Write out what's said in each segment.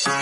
هيا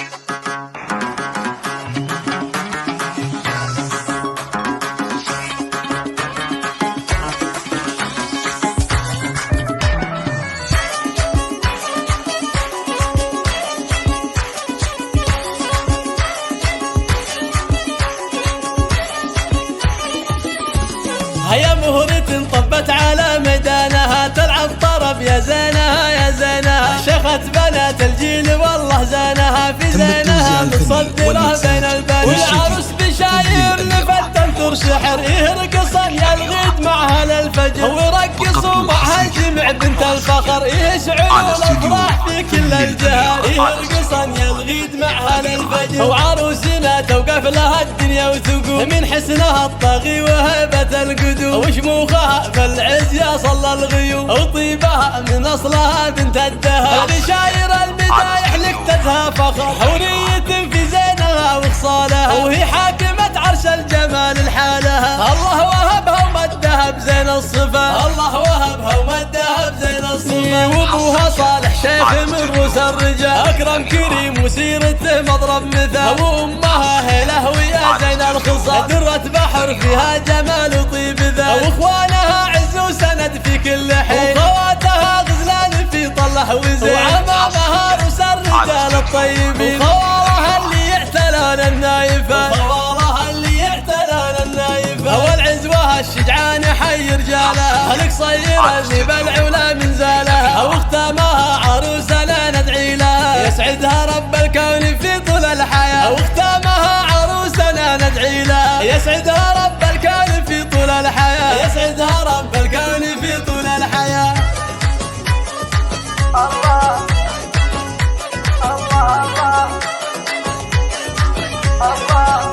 مهرة طبت على ميدانها تلعب طرب يا زينها يا زينها، شيخة بنات الجيل والله زينها في زينها متصدرة بين البنات، والعروس بشاير لفتن تر سحر يرقصن يلغيد معها للفجر، ويرقصوا معها الجمع بنت الفخر يشعلوا الافراح في كل الجهات، يرقصن يلغيد معها للفجر، وعروسنا توقف لها الدنيا وتقول من حسنها الطاغي وهبة القدوم، وشموخها في العز يا صلى الغيوم، وطيبها من اصلها بنت الدهر، بشاير المدايح لكتتها فخر، حورية في زينها وخصالها، وهي حاكمة عرش الجمال لحالها، الله وهبها ومدها بزين الصفا، الله وهبها ومدها بزين الصفا، وابوها صالح شيخ من رؤوس الرجال، اكرم كريم وسيرته مضرب مثال، وامها هيله ويا زين الخصال، درة بحر فيها جمال وطيب ذات، واخوانها عز وسند في كل حين، وخواتها غزلان في طله وزين، وعمامها رؤوس الرجال الطيبين، وخوالها اللي يعتلون النايفات، وخوالها اللي يعتلون النايفات، والعزوة الشجعان حي رجالها، القصيرة اللي بالعلا من زالها، واختامها عروسنا ندعي لها يسعدها رب الكون في طول الحياة، واختامها عروسنا ندعي لها يسعدها رب الكون في طول الحياة، يسعدها رب الكون في طول الحياة. الله الله الله الله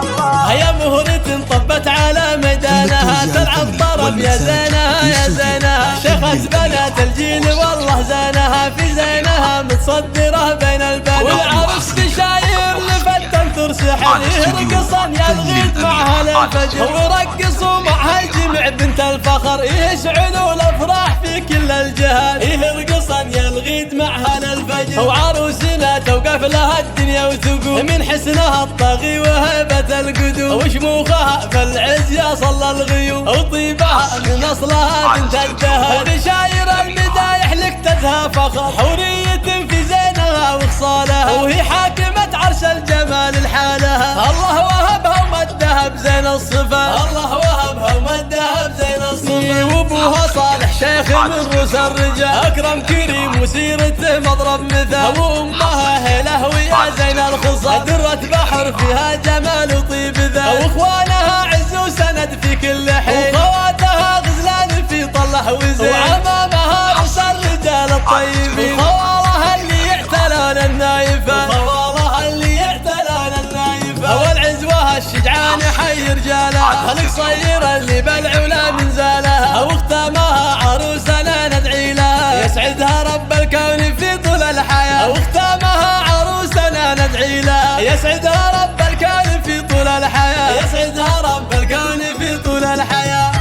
الله. هيا مهرة طبت على ميدانها تلعب طرب يا زينها يا زينها، شيخة بنات الجيل والله زينها في زينها متصدرة بين البنات، والعروس بشاير لفتن تر سحر يرقصن يلغيد معها للفجر، ويرقصوا معها الجمع بنت الفخر يشعلوا الافراح في كل الجهات، يرقصن يلغيد معها للفجر، وعروسنا توقف لها الدنيا وتقول من حسنها الطاغي وهبة القدوم، وشموخها في العز يا صلى الغيوم، وطيبها من اصلها بنت الدهر، بشاير المدايح لكتتها فخر، حورية في زينها وخصالها، وهي حاكمة عرش الجمال لحالها، الله وهبها ومدها بزين الصفا، الله وهبها ومدها بزين الصفا، وابوها صالح شيخ من رؤوس الرجال، اكرم كريم وسيرته مضرب مثال، وامها هيله ويا زين الخصال، درة بحر فيها جمال وطيب ذات، واخوانها عز وسند في كل حين، وخواتها غزلان في طله وزين، وعمامها رؤوس الرجال الطيبين، وخوالها اللي يعتلون النايفات، وخوالها اللي يعتلون النايفات، والعزوة الشجعان حي رجالها، القصيرة اللي بالعلا من زالها، واختامها عروسنا ندعي لها يسعدها رب الكون في طول الحياة، واختامها عروسنا ندعي لها يسعدها رب الكون في طول الحياة، يسعدها رب الكون في طول الحياة.